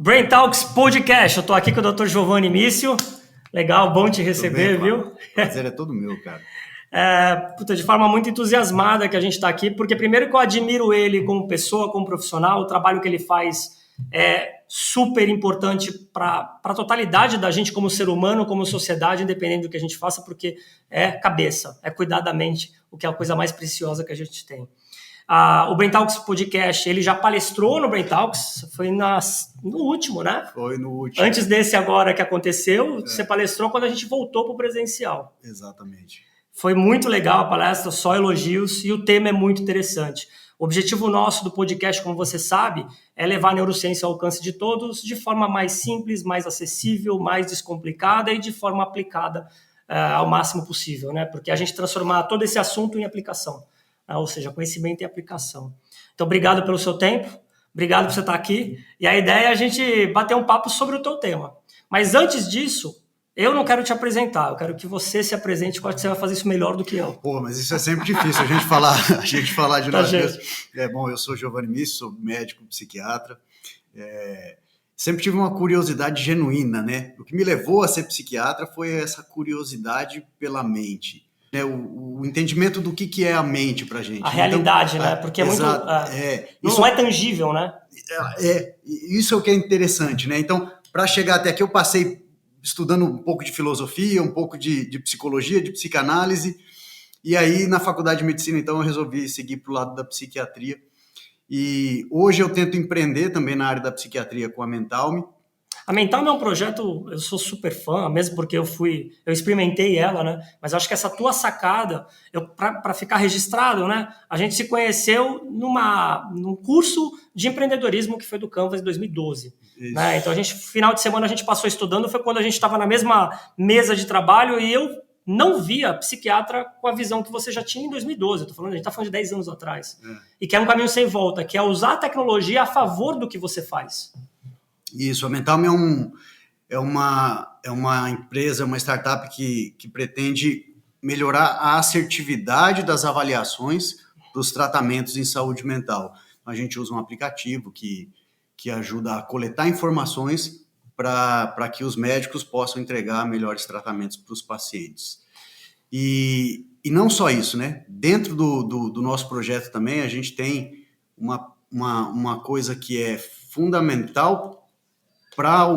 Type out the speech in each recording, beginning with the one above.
Brain Talks Podcast, eu tô aqui com o Dr. Giovanni Mício. Legal, bom te receber, bem, viu? O prazer é todo meu, cara. De forma muito entusiasmada que a gente está aqui, porque primeiro que eu admiro ele como pessoa, como profissional, o trabalho que ele faz é super importante para a totalidade da gente como ser humano, como sociedade, independente do que a gente faça, porque é cabeça, é cuidar da mente, o que é a coisa mais preciosa que a gente tem. O Brain Talks Podcast, ele já palestrou no Brain Talks, foi no último, né? Foi no último. Antes desse agora que aconteceu, você palestrou quando a gente voltou para o presencial. Exatamente. Foi muito legal a palestra, só elogios, e o tema é muito interessante. O objetivo nosso do podcast, como você sabe, é levar a neurociência ao alcance de todos de forma mais simples, mais acessível, mais descomplicada e de forma aplicada ao máximo possível, né? Porque a gente transformar todo esse assunto em aplicação. Ou seja, conhecimento e aplicação. Então, obrigado pelo seu tempo, obrigado por você estar aqui, e a ideia é a gente bater um papo sobre o teu tema. Mas antes disso, eu não quero te apresentar, eu quero que você se apresente, eu acho que você vai fazer isso melhor do que eu. Pô, mas isso é sempre difícil, a gente falar de nós mesmos. Bom, eu sou Giovanni Mício, sou médico, psiquiatra, sempre tive uma curiosidade genuína, né? O que me levou a ser psiquiatra foi essa curiosidade pela mente. O entendimento do que é a mente pra gente. A realidade, né? Porque é muito... não é tangível, né? Isso é o que é interessante, né? Então, para chegar até aqui, eu passei estudando um pouco de filosofia, um pouco de psicologia, de psicanálise, e aí na faculdade de medicina, então, eu resolvi seguir pro lado da psiquiatria. E hoje eu tento empreender também na área da psiquiatria com a Mentalme. A Mentalme é um projeto, eu sou super fã, mesmo porque eu experimentei ela, né? Mas acho que essa tua sacada, para ficar registrado, né? A gente se conheceu num curso de empreendedorismo que foi do Canvas em 2012. Né? Então, final de semana a gente passou estudando, foi quando a gente estava na mesma mesa de trabalho e eu não via psiquiatra com a visão que você já tinha em 2012. A gente está falando de 10 anos atrás. E que é um caminho sem volta, que é usar a tecnologia a favor do que você faz. Isso, a Mentalme é uma empresa, uma startup que pretende melhorar a assertividade das avaliações dos tratamentos em saúde mental. A gente usa um aplicativo que ajuda a coletar informações para que os médicos possam entregar melhores tratamentos para os pacientes. E não só isso, né? Dentro do nosso projeto também, a gente tem uma coisa que é fundamental para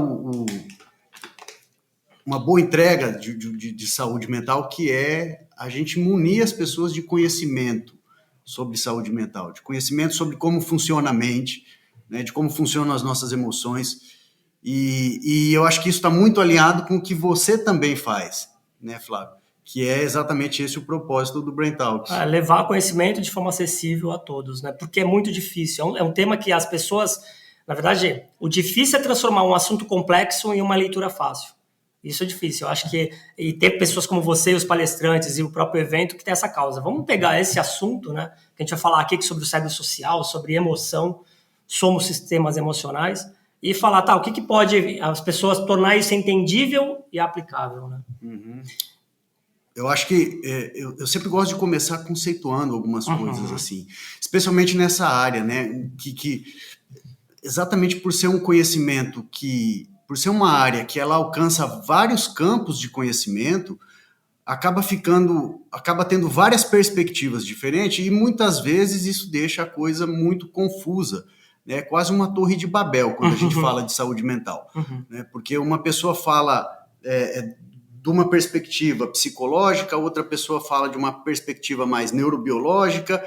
uma boa entrega de saúde mental, que é a gente munir as pessoas de conhecimento sobre saúde mental, de conhecimento sobre como funciona a mente, né, de como funcionam as nossas emoções, e eu acho que isso está muito alinhado com o que você também faz, né, Flávio? Que é exatamente esse o propósito do Brain Talks. Levar conhecimento de forma acessível a todos, né? Porque é muito difícil, é um tema que as pessoas... Na verdade, o difícil é transformar um assunto complexo em uma leitura fácil. Isso é difícil. Eu acho que e ter pessoas como você, os palestrantes e o próprio evento que tem essa causa. Vamos pegar esse assunto, né? Que a gente vai falar aqui sobre o cérebro social, sobre emoção, somos sistemas emocionais, e falar, o que pode as pessoas tornar isso entendível e aplicável, né? Uhum. Eu acho que eu sempre gosto de começar conceituando algumas coisas assim, especialmente nessa área, né? Que exatamente por ser um conhecimento por ser uma área que ela alcança vários campos de conhecimento, acaba tendo várias perspectivas diferentes e muitas vezes isso deixa a coisa muito confusa, né? Quase uma torre de Babel quando a gente fala de saúde mental, né? Porque uma pessoa fala de uma perspectiva psicológica, outra pessoa fala de uma perspectiva mais neurobiológica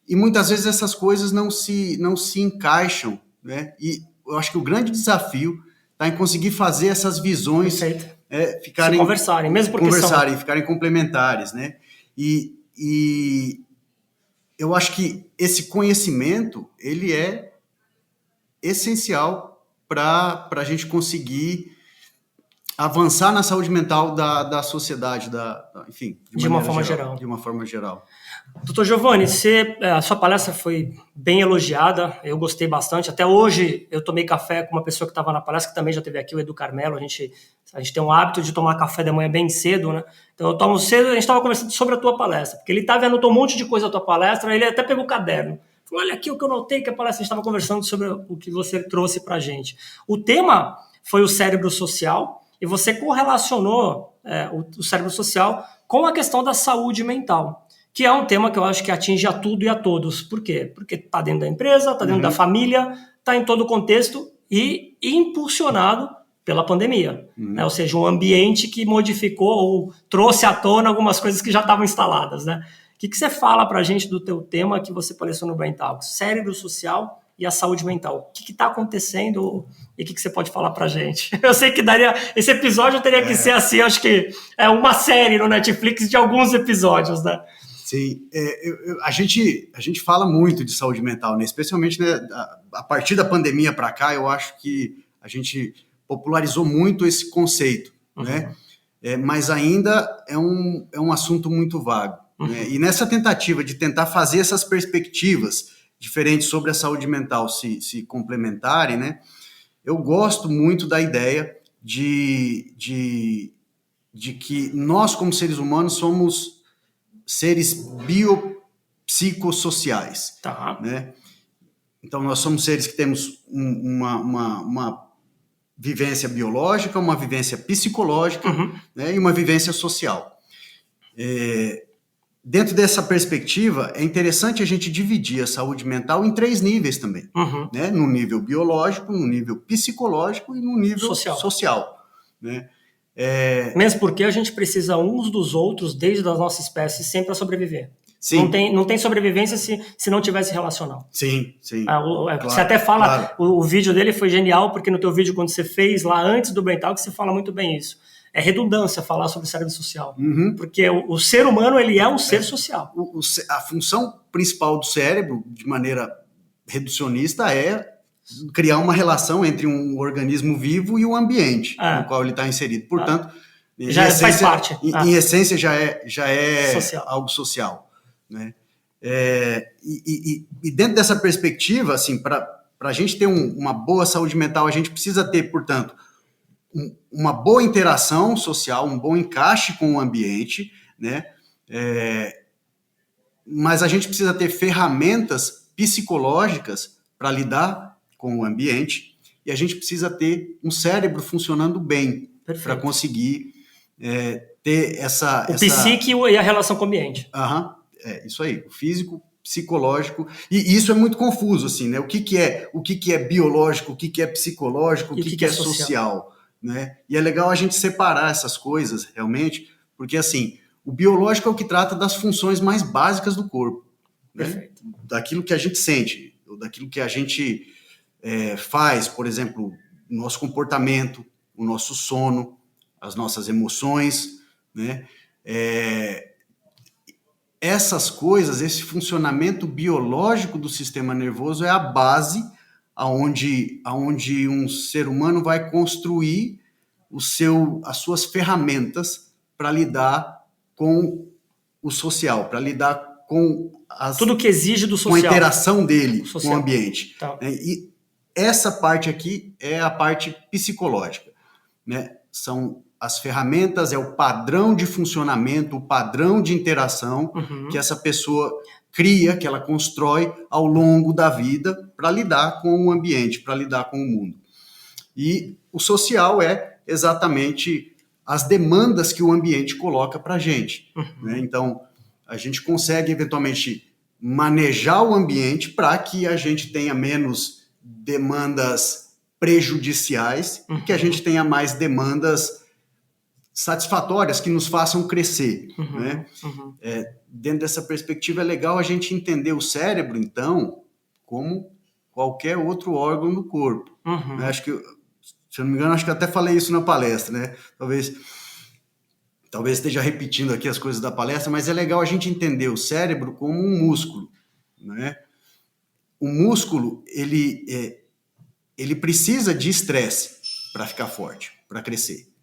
e muitas vezes essas coisas não se encaixam, né? E eu acho que o grande desafio está em conseguir fazer essas visões ficarem conversarem, mesmo porque ficarem complementares, né? E eu acho que esse conhecimento ele é essencial para a gente conseguir avançar na saúde mental da sociedade, enfim, de uma forma geral. De uma forma geral. Doutor Giovanni, a sua palestra foi bem elogiada, eu gostei bastante. Até hoje eu tomei café com uma pessoa que estava na palestra, que também já esteve aqui, o Edu Carmelo. A gente tem um hábito de tomar café da manhã bem cedo, né? Então eu tomo cedo, a gente estava conversando sobre a tua palestra, porque ele anotou um monte de coisa da tua palestra, ele até pegou o caderno. olha aqui o que eu notei que a palestra estava conversando sobre o que você trouxe para a gente. O tema foi o cérebro social e você correlacionou o cérebro social com a questão da saúde mental, que é um tema que eu acho que atinge a tudo e a todos. Por quê? Porque está dentro da empresa, está dentro da família, está em todo o contexto e impulsionado pela pandemia. Né? Ou seja, um ambiente que modificou ou trouxe à tona algumas coisas que já estavam instaladas. Né? O que você fala para a gente do teu tema que você palestrou no Brain Talks? Cérebro social e a saúde mental. O que está acontecendo e o que você pode falar para a gente? Eu sei que esse episódio teria que ser assim, acho que é uma série no Netflix de alguns episódios, né? Sim, a gente fala muito de saúde mental, né? Especialmente, né, a partir da pandemia para cá, eu acho que a gente popularizou muito esse conceito, né? Mas ainda é um assunto muito vago. Né? E nessa tentativa de tentar fazer essas perspectivas diferentes sobre a saúde mental se complementarem, né? Eu gosto muito da ideia de que nós, como seres humanos, somos seres biopsicossociais. Tá. Né? Então, nós somos seres que temos uma vivência biológica, uma vivência psicológica, né, e uma vivência social. Dentro dessa perspectiva, é interessante a gente dividir a saúde mental em 3 níveis também. Né? No nível biológico, no nível psicológico e no nível social. Né? Mesmo porque a gente precisa uns dos outros, desde a nossa espécie, sempre para sobreviver. Sim. Não tem sobrevivência se não tivesse relacional. Sim. Claro, você até fala, claro. O vídeo dele foi genial, porque no teu vídeo, quando você fez lá antes do Brain Talk, você fala muito bem isso. É redundância falar sobre o cérebro social. Porque o ser humano, ele é um ser social. A função principal do cérebro, de maneira reducionista, é criar uma relação entre um organismo vivo e o ambiente no qual ele está inserido. Portanto, já faz parte. Em essência, já é social. Algo social. Né? E dentro dessa perspectiva, assim, para a gente ter uma boa saúde mental, a gente precisa ter, portanto, uma boa interação social, um bom encaixe com o ambiente, né? Mas a gente precisa ter ferramentas psicológicas para lidar com o ambiente e a gente precisa ter um cérebro funcionando bem para conseguir ter essa... psique e a relação com o ambiente. Isso aí, o físico, psicológico, e isso é muito confuso, assim, né? O que é biológico, o que é psicológico, o que é social, né? E é legal a gente separar essas coisas, realmente, porque, assim, o biológico é o que trata das funções mais básicas do corpo, né? Daquilo que a gente sente, ou daquilo que a gente faz, por exemplo, o nosso comportamento, o nosso sono, as nossas emoções, né? Essas coisas, esse funcionamento biológico do sistema nervoso é a base aonde um ser humano vai construir as suas ferramentas para lidar com o social, para lidar com tudo que exige do social, com a interação dele com o ambiente. Tá. E essa parte aqui é a parte psicológica, né? São as ferramentas, é o padrão de funcionamento, o padrão de interação que essa pessoa cria, que ela constrói ao longo da vida para lidar com o ambiente, para lidar com o mundo. E o social é exatamente as demandas que o ambiente coloca para a gente. Né? Então, a gente consegue, eventualmente, manejar o ambiente para que a gente tenha menos demandas prejudiciais e que a gente tenha mais demandas satisfatórias que nos façam crescer. Né? Dentro dessa perspectiva, é legal a gente entender o cérebro, então, como qualquer outro órgão do corpo. Né? Acho que, se eu não me engano, acho que eu até falei isso na palestra, né? Talvez esteja repetindo aqui as coisas da palestra, mas é legal a gente entender o cérebro como um músculo. Né? O músculo, ele precisa de estresse para ficar forte, para crescer.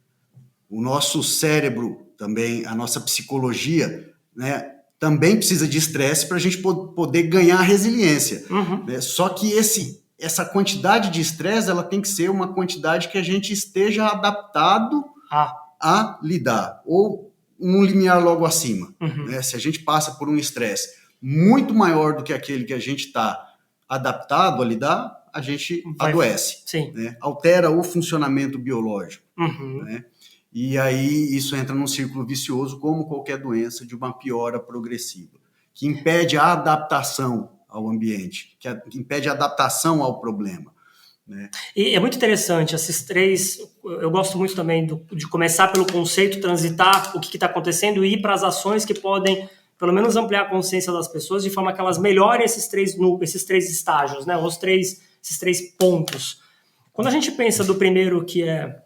O nosso cérebro também, a nossa psicologia, né, também precisa de estresse para a gente poder ganhar resiliência. Né? Só que essa quantidade de estresse, ela tem que ser uma quantidade que a gente esteja adaptado a lidar, ou um limiar logo acima. Né? Se a gente passa por um estresse muito maior do que aquele que a gente está adaptado a lidar, a gente adoece. Sim. Né? Altera o funcionamento biológico. Uhum. Né? E aí isso entra num círculo vicioso, como qualquer doença, de uma piora progressiva, que impede a adaptação ao ambiente, que impede a adaptação ao problema. Né? E é muito interessante, esses três, eu gosto muito também de começar pelo conceito, transitar o que está acontecendo e ir para as ações que podem, pelo menos, ampliar a consciência das pessoas de forma que elas melhorem esses três estágios, né? Esses três pontos. Quando a gente pensa do primeiro, que é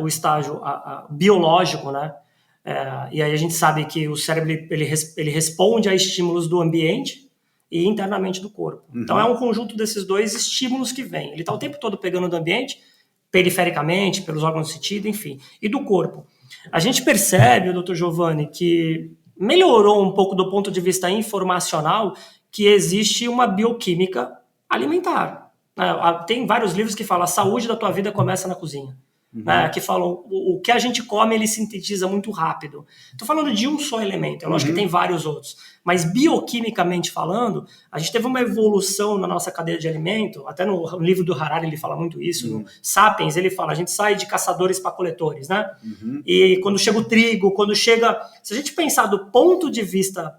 o estágio biológico, né? E aí a gente sabe que o cérebro ele responde a estímulos do ambiente e internamente do corpo. Uhum. Então é um conjunto desses dois estímulos que vem. Ele está o tempo todo pegando do ambiente, perifericamente, pelos órgãos de sentido, enfim, e do corpo. A gente percebe, Dr. Giovanni, que melhorou um pouco do ponto de vista informacional que existe uma bioquímica alimentar. Tem vários livros que falam a saúde da tua vida começa na cozinha. Né, que falam o que a gente come ele sintetiza muito rápido. Estou falando de um só elemento, é lógico que tem vários outros, mas bioquimicamente falando, a gente teve uma evolução na nossa cadeia de alimento, até no livro do Harari ele fala muito isso, no Sapiens ele fala, a gente sai de caçadores para coletores, né? E quando chega o trigo, se a gente pensar do ponto de vista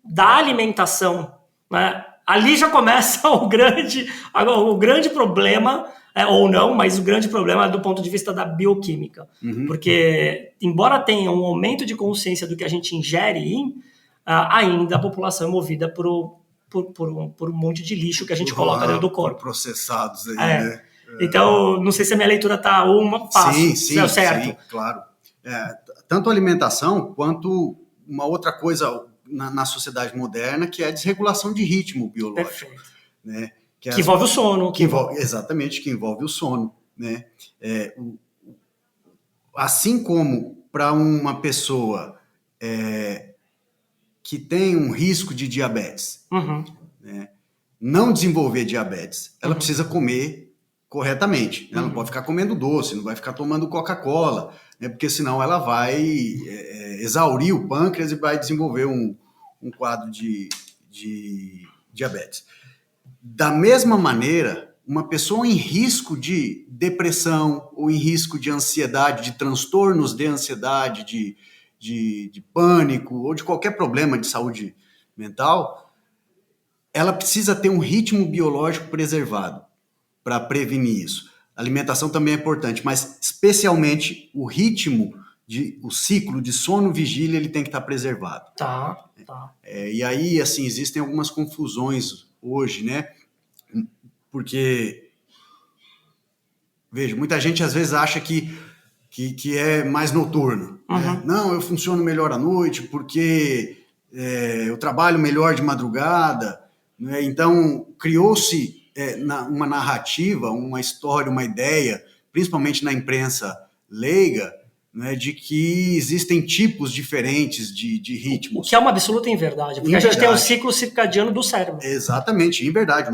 da alimentação, né, ali já começa o grande problema, ou não, mas o grande problema é do ponto de vista da bioquímica. Porque, embora tenha um aumento de consciência do que a gente ingere, ainda a população é movida por um monte de lixo que a gente coloca dentro do corpo. Processados aí, né? Então, não sei se a minha leitura está fácil. Sim, certo. Sim, claro. Tanto a alimentação quanto uma outra coisa na sociedade moderna, que é a desregulação de ritmo biológico. Perfeito. Né? Que envolve o sono. Exatamente, que envolve o sono. Né? Assim como para uma pessoa que tem um risco de diabetes, né? Não desenvolver diabetes, ela precisa comer corretamente. Né? Ela não pode ficar comendo doce, não vai ficar tomando Coca-Cola, né? Porque senão ela vai exaurir o pâncreas e vai desenvolver um quadro de diabetes. Da mesma maneira, uma pessoa em risco de depressão ou em risco de ansiedade, de transtornos de ansiedade, de pânico ou de qualquer problema de saúde mental, ela precisa ter um ritmo biológico preservado para prevenir isso. A alimentação também é importante, mas especialmente o ritmo, o ciclo de sono-vigília, ele tem que estar preservado. Tá. E aí, assim, existem algumas confusões hoje, né? Porque, veja, muita gente às vezes acha que é mais noturno. Né? Não, eu funciono melhor à noite porque eu trabalho melhor de madrugada. Né? Então, criou-se uma narrativa, uma história, uma ideia, principalmente na imprensa leiga, né, de que existem tipos diferentes de ritmos. O que é uma absoluta inverdade, porque a gente tem um ciclo circadiano do cérebro. Exatamente, em verdade.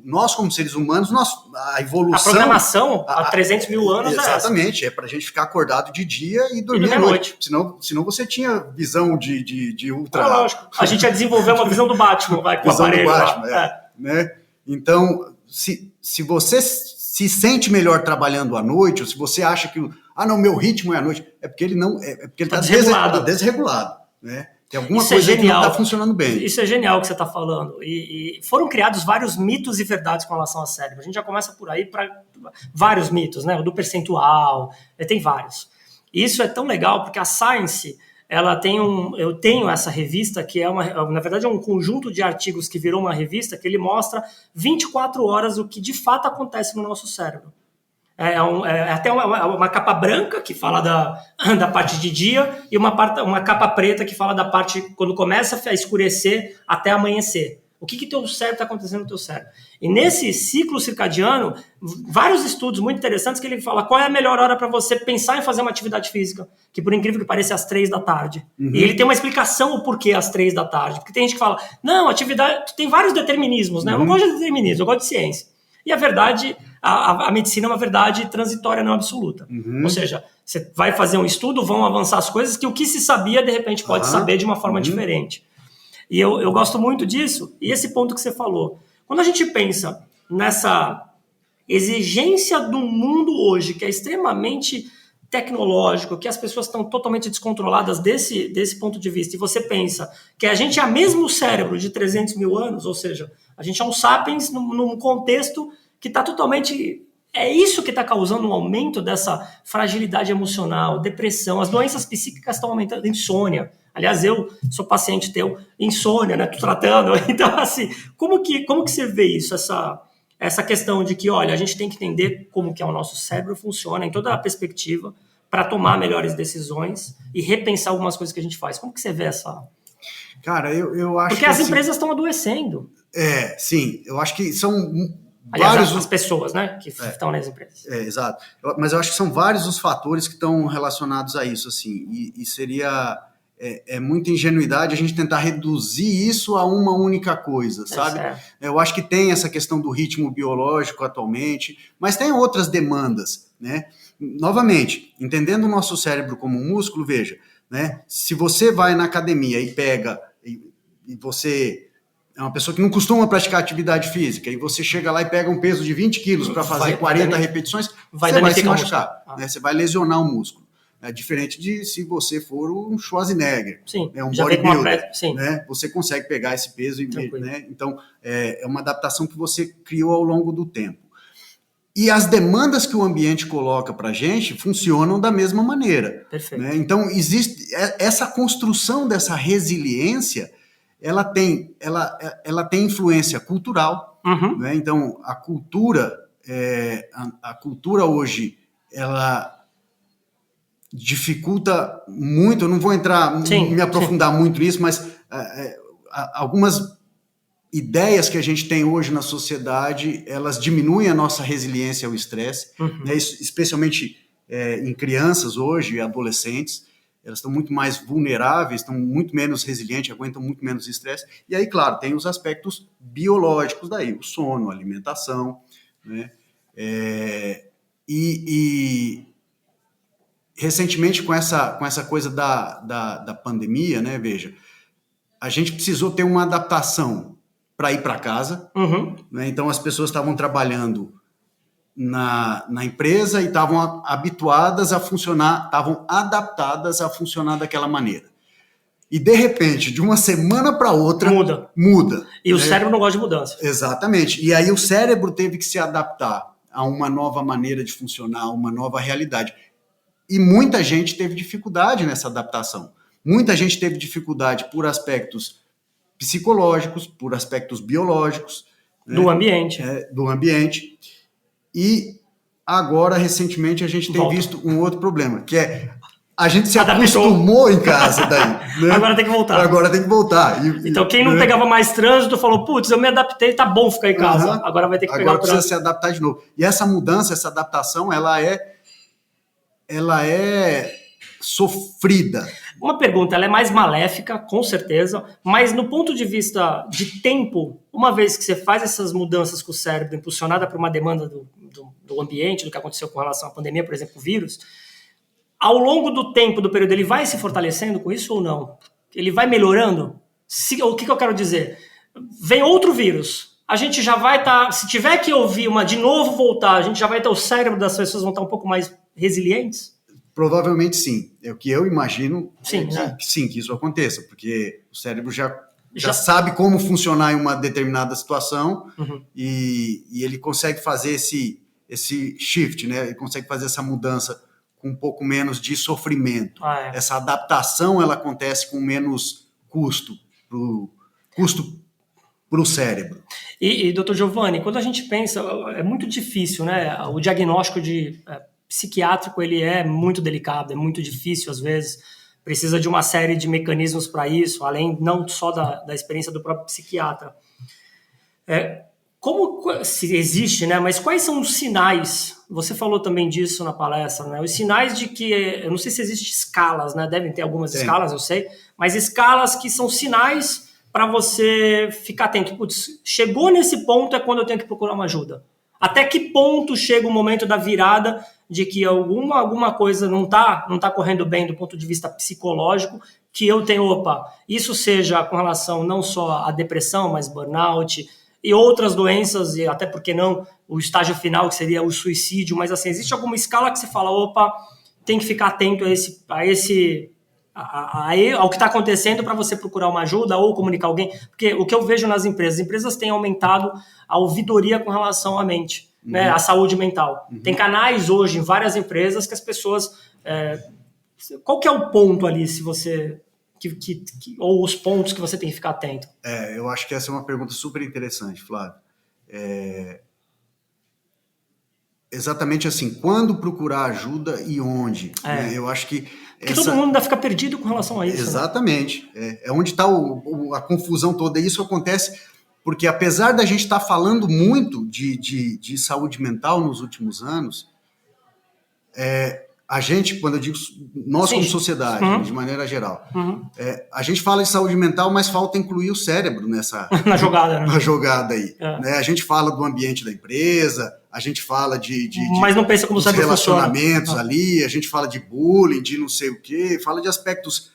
Nós como seres humanos, a evolução... A programação, há 300 mil anos exatamente, é para a gente ficar acordado de dia e dormir à noite. Senão você tinha visão de ultra... lógico. A gente ia desenvolver uma visão do Batman, com o aparelho Batman, né? Então, se você se sente melhor trabalhando à noite, ou se você acha que meu ritmo é à noite, é porque ele está desregulado, né? Tem alguma coisa que não está funcionando bem. Isso é genial que você está falando. E foram criados vários mitos e verdades com relação ao cérebro. A gente já começa por aí para vários mitos, né? O do percentual, tem vários. E isso é tão legal porque a Science, eu tenho essa revista que na verdade é um conjunto de artigos que virou uma revista que ele mostra 24 horas o que de fato acontece no nosso cérebro. Até uma capa branca que fala da parte de dia e uma capa preta que fala da parte quando começa a escurecer até amanhecer. O que teu cérebro está acontecendo no teu cérebro? E nesse ciclo circadiano, vários estudos muito interessantes que ele fala qual é a melhor hora para você pensar em fazer uma atividade física, que por incrível que pareça é às 3 da tarde. E ele tem uma explicação o porquê às 3 da tarde. Porque tem gente que fala, não, atividade... Tem vários determinismos, né? Eu não gosto de determinismo, eu gosto de ciência. E a verdade, a medicina é uma verdade transitória, não absoluta. Ou seja, você vai fazer um estudo, vão avançar as coisas que o que se sabia, de repente, pode saber de uma forma diferente. E eu gosto muito disso. E esse ponto que você falou. Quando a gente pensa nessa exigência do mundo hoje, que é extremamente tecnológico, que as pessoas estão totalmente descontroladas desse ponto de vista, e você pensa que a gente é o mesmo cérebro de 300 mil anos, ou seja, a gente é um sapiens num contexto que está totalmente... É isso que está causando um aumento dessa fragilidade emocional, depressão, as doenças psíquicas estão aumentando, insônia. Aliás, eu sou paciente teu, insônia, né? Tô tratando. Então, assim, como que você vê isso, essa questão de que, olha, a gente tem que entender como que é o nosso cérebro funciona em toda a perspectiva para tomar melhores decisões e repensar algumas coisas que a gente faz. Como que você vê essa... Cara, eu acho Porque que as empresas estão adoecendo. Sim, eu acho que são... Aliás, as pessoas, né, que estão nas empresas. Exato. Mas eu acho que são vários os fatores que estão relacionados a isso, assim, e seria muita ingenuidade a gente tentar reduzir isso a uma única coisa, sabe? Eu acho que tem essa questão do ritmo biológico atualmente, mas tem outras demandas, né? Novamente, entendendo o nosso cérebro como um músculo, veja, né? Se você vai na academia e pega, e você... é uma pessoa que não costuma praticar atividade física, e você chega lá e pega um peso de 20 quilos para fazer 40 repetições, você vai se machucar, né? Você vai lesionar o músculo. É diferente de se você for um Schwarzenegger, um bodybuilder, né? Você consegue pegar esse peso, né? Então, é uma adaptação que você criou ao longo do tempo. E as demandas que o ambiente coloca para a gente funcionam da mesma maneira. Perfeito. Né? Então, existe essa construção dessa resiliência, ela tem influência cultural, né? Então a cultura hoje, ela dificulta muito, eu não vou me aprofundar muito nisso, mas algumas ideias que a gente tem hoje na sociedade, elas diminuem a nossa resiliência ao estresse, né? Especialmente em crianças hoje e adolescentes. Elas estão muito mais vulneráveis, estão muito menos resilientes, aguentam muito menos estresse. E aí, claro, tem os aspectos biológicos daí, o sono, a alimentação, né? Recentemente, com essa coisa da pandemia, né, veja, a gente precisou ter uma adaptação para ir para casa, né? Então as pessoas estavam trabalhando na empresa e estavam habituadas a funcionar, estavam adaptadas a funcionar daquela maneira. E, de repente, de uma semana para outra, muda. E o cérebro não gosta de mudança. Exatamente. E aí o cérebro teve que se adaptar a uma nova maneira de funcionar, a uma nova realidade. E muita gente teve dificuldade nessa adaptação. Muita gente teve dificuldade por aspectos psicológicos, por aspectos biológicos. Do ambiente. Do ambiente. E agora, recentemente, a gente tem visto um outro problema, que é a gente se acostumou em casa daí. Né? Agora tem que voltar. Agora tem que voltar. Então, quem não pegava mais trânsito falou, putz, eu me adaptei, tá bom ficar em casa. Agora vai ter que pegar o trânsito. Agora precisa se adaptar de novo. E essa mudança, essa adaptação, ela é sofrida. Uma pergunta, ela é mais maléfica, com certeza, mas no ponto de vista de tempo, uma vez que você faz essas mudanças com o cérebro, impulsionada por uma demanda do ambiente, do que aconteceu com relação à pandemia, por exemplo, o vírus, ao longo do tempo, do período, ele vai se fortalecendo com isso ou não? Ele vai melhorando? O que eu quero dizer? Vem outro vírus, a gente já vai estar, se tiver que ouvir de novo voltar, a gente já vai ter, o cérebro das pessoas vão estar um pouco mais resilientes? Provavelmente sim. É o que eu imagino que isso aconteça, porque o cérebro já sabe como funcionar em uma determinada situação e ele consegue fazer esse shift, né? Ele consegue fazer essa mudança com um pouco menos de sofrimento. Essa adaptação ela acontece com menos custo para o cérebro. E, doutor Giovanni, quando a gente pensa, é muito difícil, né? O diagnóstico psiquiátrico ele é muito delicado, é muito difícil às vezes, precisa de uma série de mecanismos para isso, além não só da experiência do próprio psiquiatra. Como se existe, né? Mas quais são os sinais? Você falou também disso na palestra, né? Os sinais de que, eu não sei se existem escalas, né? Devem ter algumas escalas, eu sei, mas escalas que são sinais para você ficar atento. Putz, chegou nesse ponto é quando eu tenho que procurar uma ajuda. Até que ponto chega o momento da virada de que alguma coisa não tá correndo bem do ponto de vista psicológico, que eu tenho, isso seja com relação não só à depressão, mas burnout e outras doenças, e até porque não o estágio final, que seria o suicídio, mas assim, existe alguma escala que você fala, tem que ficar atento ao que está acontecendo para você procurar uma ajuda ou comunicar alguém? Porque o que eu vejo nas empresas, as empresas têm aumentado a ouvidoria com relação à mente, né, à saúde mental. Tem canais hoje em várias empresas que as pessoas... qual que é o ponto ali, se você... ou os pontos que você tem que ficar atento? Eu acho que essa é uma pergunta super interessante, Flávio. Exatamente assim, quando procurar ajuda e onde? Né? Eu acho que... Porque todo mundo ainda fica perdido com relação a isso. Exatamente. Né? É onde está a confusão toda. E isso acontece porque, apesar da gente estar falando muito de saúde mental nos últimos anos, a gente, quando eu digo nós como sociedade, de maneira geral, a gente fala de saúde mental, mas falta incluir o cérebro nessa na jogada, né? Na jogada aí. Né? A gente fala do ambiente da empresa, a gente fala mas não pensa como sabe relacionamentos ali, a gente fala de bullying, de não sei o quê, fala de aspectos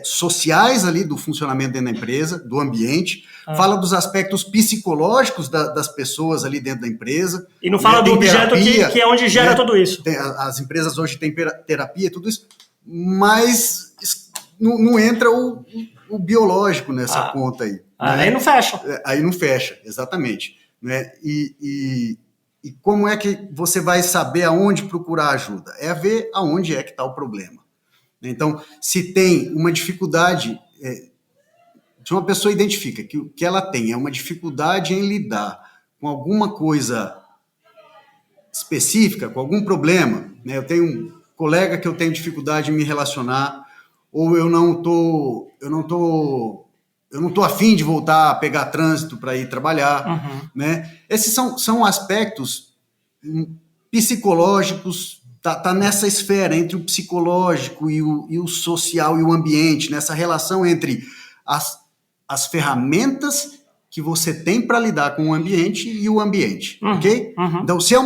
sociais ali do funcionamento dentro da empresa, do ambiente, fala dos aspectos psicológicos das pessoas ali dentro da empresa. E não fala do objeto que é onde gera tudo isso. As empresas hoje têm terapia, tudo isso, mas não entra o biológico nessa conta aí. Né? Aí não fecha. Aí não fecha, exatamente. Né? E como é que você vai saber aonde procurar ajuda? É ver aonde é que está o problema. Então, se tem uma dificuldade, se uma pessoa identifica que o que ela tem é uma dificuldade em lidar com alguma coisa específica, com algum problema, né? Eu tenho um colega que eu tenho dificuldade em me relacionar, ou eu não tô afim de voltar a pegar trânsito para ir trabalhar, né? Esses são aspectos psicológicos. Tá nessa esfera entre o psicológico e o social e o ambiente, nessa relação entre as ferramentas que você tem para lidar com o ambiente e o ambiente, ok? Então, se é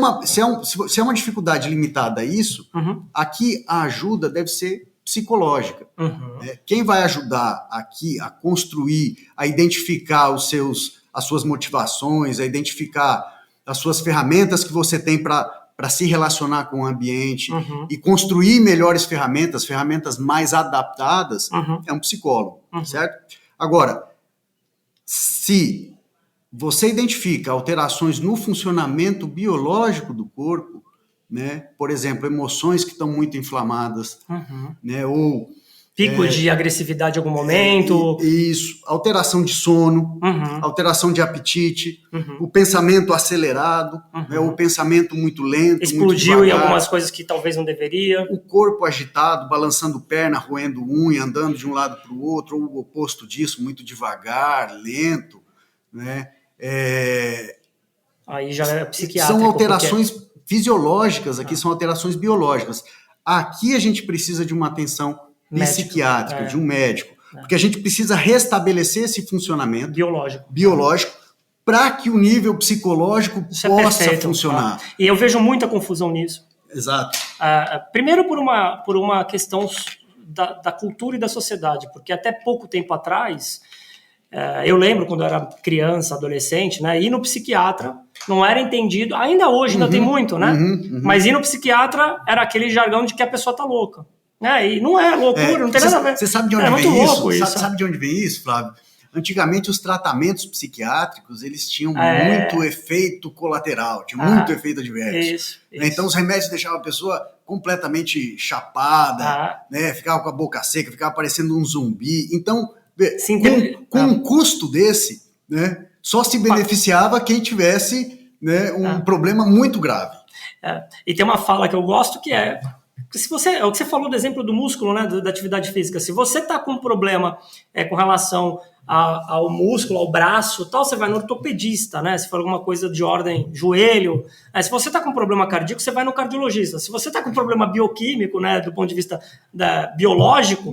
uma dificuldade limitada a isso, aqui a ajuda deve ser psicológica. Quem vai ajudar aqui a construir, a identificar as suas motivações, a identificar as suas ferramentas que você tem para se relacionar com o ambiente e construir melhores ferramentas mais adaptadas, é um psicólogo, certo? Agora, se você identifica alterações no funcionamento biológico do corpo, né? Por exemplo, emoções que estão muito inflamadas, né? Ou picos de agressividade em algum momento. Isso, alteração de sono, alteração de apetite, o pensamento acelerado, né, o pensamento muito lento, explodiu muito em algumas coisas que talvez não deveria. O corpo agitado, balançando perna, roendo unha, andando de um lado para o outro, ou o oposto disso, muito devagar, lento. Né? Aí já é psiquiátrico. São alterações fisiológicas, aqui são alterações biológicas. Aqui a gente precisa de uma atenção psiquiátrica, de um médico, porque a gente precisa restabelecer esse funcionamento biológico para que o nível psicológico possa funcionar. Tá? E eu vejo muita confusão nisso. Exato. Primeiro por uma questão da cultura e da sociedade, porque até pouco tempo atrás, eu lembro quando eu era criança, adolescente, né, ir no psiquiatra não era entendido, ainda hoje ainda tem muito, né? Mas ir no psiquiatra era aquele jargão de que a pessoa tá louca. E não é loucura, não tem nada a ver. Você sabe de onde vem isso? Sabe de onde vem isso, Flávio? Antigamente, os tratamentos psiquiátricos, eles tinham muito efeito colateral, tinham muito efeito adverso. Isso. Então, os remédios deixavam a pessoa completamente chapada, né? Ficava com a boca seca, ficava parecendo um zumbi. Então, com um custo desse, né, só se beneficiava quem tivesse, né, um problema muito grave. E tem uma fala que eu gosto que é o que você falou do exemplo do músculo, né, da atividade física. Se você está com um problema com relação ao músculo, ao braço, tal, você vai no ortopedista, né? Se for alguma coisa de ordem joelho. Se você está com um problema cardíaco, você vai no cardiologista. Se você está com um problema bioquímico, né, do ponto de vista biológico,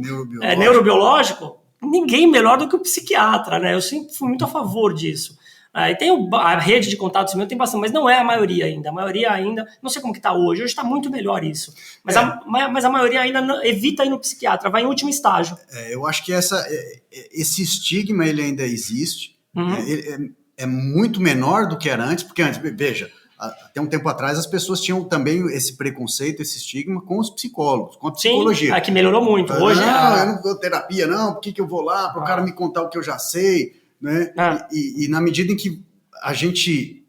neurobiológico, ninguém melhor do que o psiquiatra, né? Eu sempre fui muito a favor disso. E tem a rede de contatos meu, tem bastante, mas não é a maioria ainda. A maioria ainda, não sei como que está hoje está muito melhor isso. Mas, mas a maioria ainda evita ir no psiquiatra, vai em último estágio. Eu acho que esse estigma ele ainda existe. É muito menor do que era antes, porque antes, veja, até um tempo atrás as pessoas tinham também esse preconceito, esse estigma com os psicólogos, com a psicologia. Sim, que melhorou muito. Hoje, eu não vou terapia, não, por que eu vou lá para o cara me contar o que eu já sei? Né? E na medida em que a gente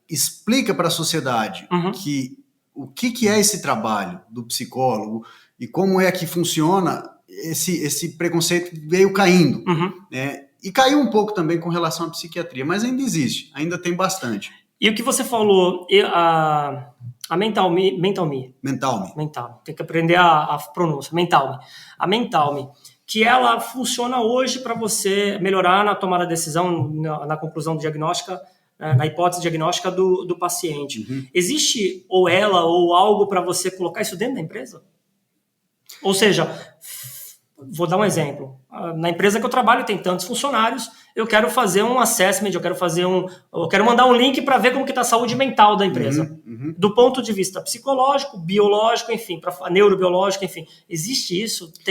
explica para a sociedade que o que é esse trabalho do psicólogo e como é que funciona, esse preconceito veio caindo. Né? E caiu um pouco também com relação à psiquiatria, mas ainda existe, ainda tem bastante. E o que você falou, a Mental Me, tem que aprender a pronúncia, a Mental Me, que ela funciona hoje para você melhorar na tomada de decisão, na conclusão diagnóstica, na hipótese diagnóstica do paciente. Existe ou ela ou algo para você colocar isso dentro da empresa? Ou seja, vou dar um exemplo. Na empresa que eu trabalho tem tantos funcionários, eu quero fazer um assessment, eu quero mandar um link para ver como que está a saúde mental da empresa. Do ponto de vista psicológico, biológico, enfim, neurobiológico, enfim. Existe isso? Tu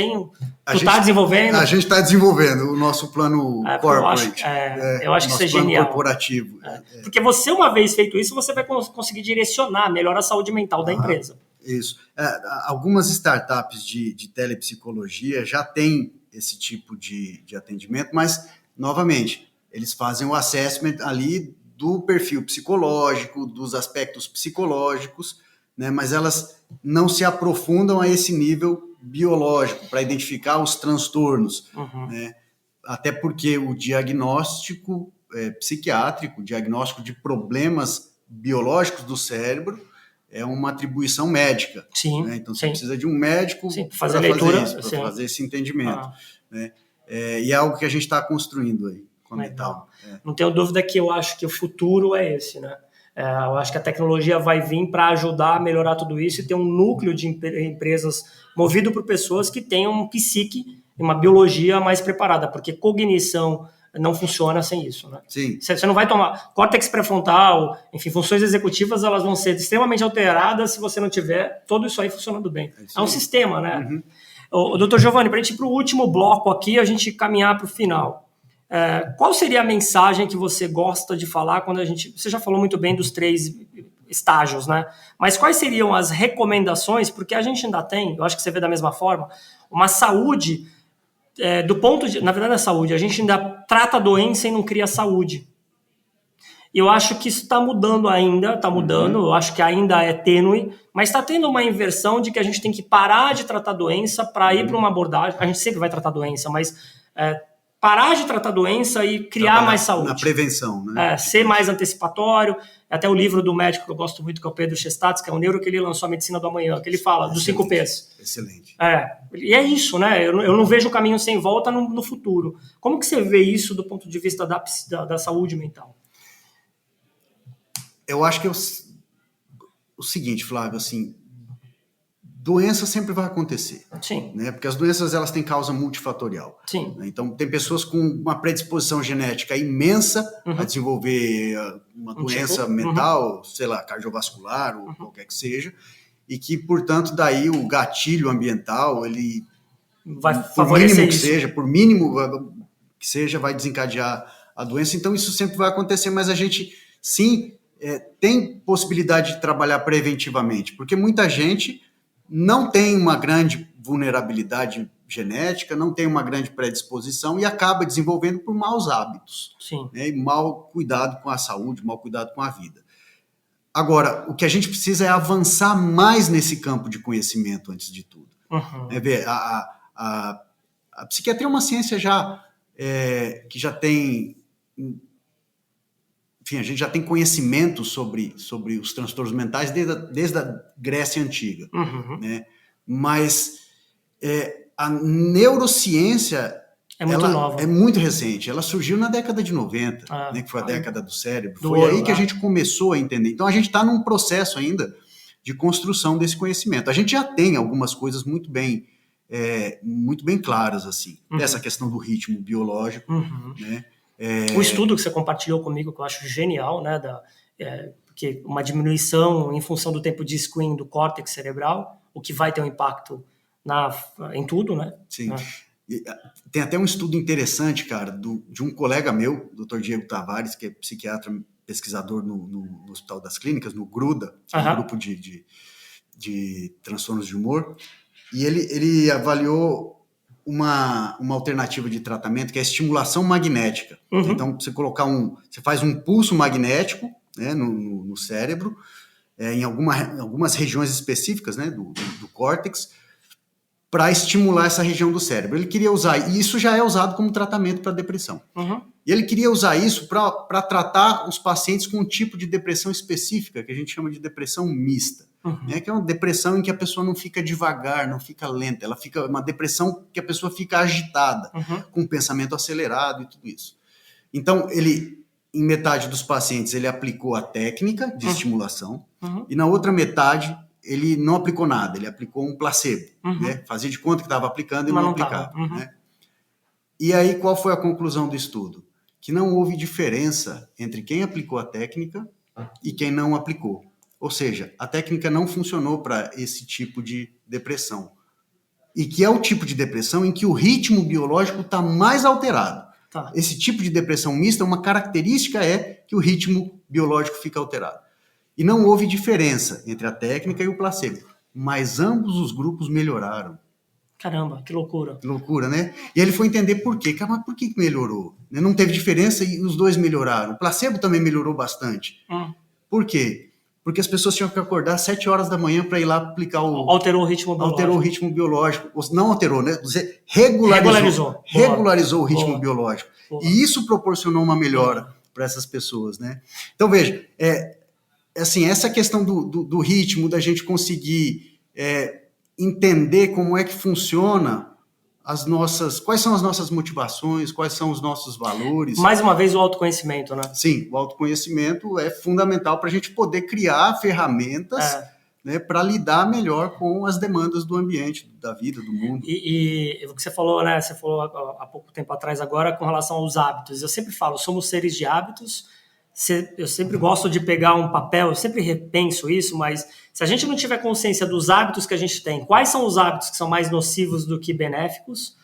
está desenvolvendo? A gente está desenvolvendo o nosso plano corporate. Eu acho que isso é genial. Corporativo. Porque você, uma vez feito isso, você vai conseguir direcionar melhor a saúde mental da empresa. Isso. Algumas startups de telepsicologia já têm esse tipo de atendimento, mas, novamente, eles fazem o assessment ali do perfil psicológico, dos aspectos psicológicos, né, mas elas não se aprofundam a esse nível biológico para identificar os transtornos. Né, até porque o diagnóstico psiquiátrico, o diagnóstico de problemas biológicos do cérebro, é uma atribuição médica. Sim, né? Então, você precisa de um médico para fazer leitura, para fazer esse entendimento. Né? E é algo que a gente está construindo aí com a Mental. Não tenho dúvida que eu acho que o futuro é esse. Né? Eu acho que a tecnologia vai vir para ajudar a melhorar tudo isso e ter um núcleo de empresas movido por pessoas que tenham um psique e uma biologia mais preparada, porque cognição não funciona sem isso, né? Sim. Você não vai tomar córtex pré-frontal, enfim, funções executivas, elas vão ser extremamente alteradas se você não tiver tudo isso aí funcionando bem. É um sistema, né? Dr. Giovanni, para a gente ir para o último bloco aqui, a gente caminhar para o final. Qual seria a mensagem que você gosta de falar quando você já falou muito bem dos 3 estágios, né? Mas quais seriam as recomendações, porque a gente ainda tem, eu acho que você vê da mesma forma, uma saúde do ponto de... Na verdade, a saúde, a gente ainda trata a doença e não cria saúde. E eu acho que isso está mudando ainda, eu acho que ainda é tênue, mas está tendo uma inversão de que a gente tem que parar de tratar a doença para ir para uma abordagem. A gente sempre vai tratar a doença, mas parar de tratar a doença e criar mais saúde. Na prevenção, né? Ser mais antecipatório. Até o livro do médico que eu gosto muito, que é o Pedro Chestats, que é um neuro que ele lançou a Medicina do Amanhã, que ele fala dos 5 P's. Excelente. E é isso, né? Eu não vejo caminho sem volta no futuro. Como que você vê isso do ponto de vista da saúde mental? Eu acho que é o seguinte, Flávio, assim, doença sempre vai acontecer. Sim. Né? Porque as doenças elas têm causa multifatorial. Sim. Né? Então, tem pessoas com uma predisposição genética imensa a desenvolver uma doença mental, sei lá, cardiovascular ou qualquer que seja, e que, portanto, daí o gatilho ambiental, ele, vai favorecer por mínimo que seja, vai desencadear a doença. Então, isso sempre vai acontecer, mas a gente, sim, tem possibilidade de trabalhar preventivamente, porque muita gente não tem uma grande vulnerabilidade genética, não tem uma grande predisposição e acaba desenvolvendo por maus hábitos. Sim. Né? E mau cuidado com a saúde, mau cuidado com a vida. Agora, o que a gente precisa é avançar mais nesse campo de conhecimento, antes de tudo. A psiquiatria é uma ciência que já tem... Enfim, a gente já tem conhecimento sobre os transtornos mentais desde a Grécia Antiga. Né? Mas a neurociência nova. É muito recente. Ela surgiu na década de 90, né, que foi a década do cérebro. Foi aí que a gente começou a entender. Então, a gente está num processo ainda de construção desse conhecimento. A gente já tem algumas coisas muito bem claras, assim. Essa questão do ritmo biológico, né? O estudo que você compartilhou comigo, que eu acho genial, né, porque uma diminuição em função do tempo de screen do córtex cerebral, o que vai ter um impacto em tudo, né? Sim. Tem até um estudo interessante, cara, de um colega meu, Dr. Diego Tavares, que é psiquiatra, pesquisador no Hospital das Clínicas, no GRUDA, um grupo de transtornos de humor, e ele avaliou uma alternativa de tratamento que é a estimulação magnética. Então, você faz um pulso magnético, né, no cérebro, em algumas regiões específicas, né, do córtex, para estimular essa região do cérebro. Ele queria usar, e isso já é usado como tratamento para depressão. E ele queria usar isso para tratar os pacientes com um tipo de depressão específica, que a gente chama de depressão mista. Né, que é uma depressão em que a pessoa não fica devagar, não fica lenta, ela fica uma depressão que a pessoa fica agitada, com pensamento acelerado e tudo isso. Então, em metade dos pacientes, ele aplicou a técnica de estimulação, e na outra metade, ele não aplicou nada, ele aplicou um placebo, né? Fazia de conta que estava aplicando e não aplicava. Né? E aí, qual foi a conclusão do estudo? Que não houve diferença entre quem aplicou a técnica e quem não aplicou. Ou seja, a técnica não funcionou para esse tipo de depressão. E que é o tipo de depressão em que o ritmo biológico está mais alterado. Esse tipo de depressão mista, uma característica é que o ritmo biológico fica alterado. E não houve diferença entre a técnica e o placebo, mas ambos os grupos melhoraram. Caramba, que loucura. Que loucura, né? E ele foi entender por quê. Mas por que melhorou? Não teve diferença e os dois melhoraram. O placebo também melhorou bastante. Por quê? Porque as pessoas tinham que acordar às 7 horas da manhã para ir lá aplicar Alterou o ritmo biológico. Alterou o ritmo biológico. Não alterou, né? Você regularizou o ritmo biológico. E isso proporcionou uma melhora para essas pessoas, né? Então, veja, assim, essa questão do ritmo, da gente conseguir entender como é que funciona quais são as nossas motivações, quais são os nossos valores. Mais uma vez o autoconhecimento, né? Sim, o autoconhecimento é fundamental para a gente poder criar ferramentas, né, para lidar melhor com as demandas do ambiente, da vida, do mundo. E o que você falou, né? Você falou há pouco tempo atrás agora com relação aos hábitos. Eu sempre falo, somos seres de hábitos. Eu sempre gosto de pegar um papel, eu sempre repenso isso, mas se a gente não tiver consciência dos hábitos que a gente tem, quais são os hábitos que são mais nocivos do que benéficos,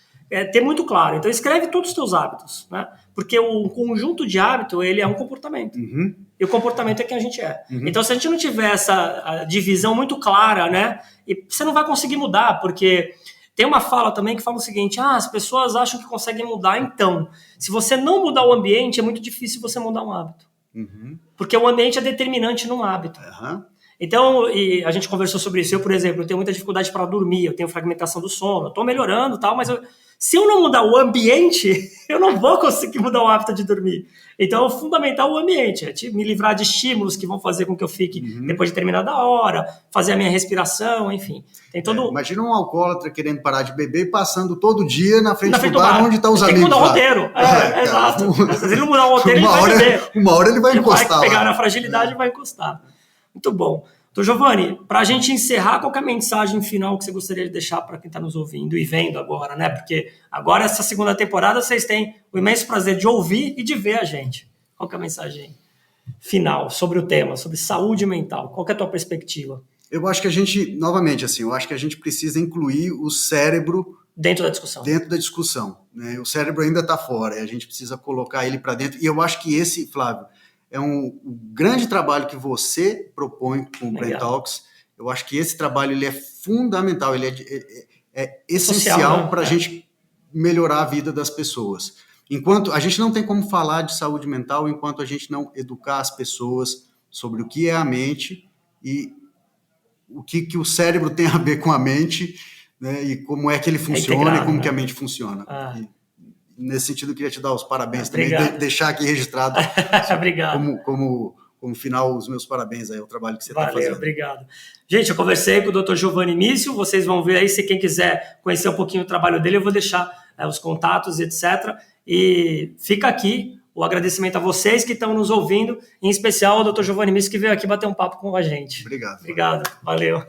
ter muito claro. Então escreve todos os teus hábitos, né? Porque o conjunto de hábito, ele é um comportamento. E o comportamento é quem a gente é. Então se a gente não tiver essa divisão muito clara, né? E você não vai conseguir mudar, porque tem uma fala também que fala o seguinte, as pessoas acham que conseguem mudar, então, se você não mudar o ambiente, é muito difícil você mudar um hábito. Porque o ambiente é determinante num hábito. Então, e a gente conversou sobre isso. Eu, por exemplo, eu tenho muita dificuldade para dormir, eu tenho fragmentação do sono, eu estou melhorando, tal, mas se eu não mudar o ambiente, eu não vou conseguir mudar o hábito de dormir. Então, é fundamental o ambiente, me livrar de estímulos que vão fazer com que eu fique depois de determinada hora, fazer a minha respiração, enfim. Tem todo... Imagina um alcoólatra querendo parar de beber e passando todo dia na frente do bar onde estão os amigos. Tem que mudar o roteiro. Exato. Se ele não mudar o roteiro, ele vai beber. Uma hora ele vai encostar. Vai pegar na fragilidade e vai encostar. Muito bom. Então, Giovanni, para a gente encerrar, qual que é a mensagem final que você gostaria de deixar para quem está nos ouvindo e vendo agora, né? Porque agora, essa segunda temporada, vocês têm o imenso prazer de ouvir e de ver a gente. Qual que é a mensagem final sobre o tema, sobre saúde mental? Qual que é a tua perspectiva? Eu acho que a gente, novamente, assim, eu acho que a gente precisa incluir o cérebro dentro da discussão. Dentro da discussão, né? O cérebro ainda está fora, e a gente precisa colocar ele para dentro. E eu acho que esse, Flávio, é um grande trabalho que você propõe com o Brain Talks. Eu acho que esse trabalho ele é fundamental, ele é essencial para a gente melhorar a vida das pessoas. Enquanto a gente não tem como falar de saúde mental enquanto a gente não educar as pessoas sobre o que é a mente e o que o cérebro tem a ver com a mente, né, e como é que ele funciona e como que a mente funciona. Nesse sentido, eu queria te dar os parabéns também, deixar aqui registrado obrigado. Como final, os meus parabéns aí ao trabalho que você está fazendo. Valeu, obrigado. Gente, eu conversei com o Dr. Giovanni Mício, vocês vão ver aí, se quem quiser conhecer um pouquinho o trabalho dele, eu vou deixar os contatos, etc. E fica aqui o agradecimento a vocês que estão nos ouvindo, em especial ao Dr. Giovanni Mício, que veio aqui bater um papo com a gente. Obrigado. Obrigado, valeu.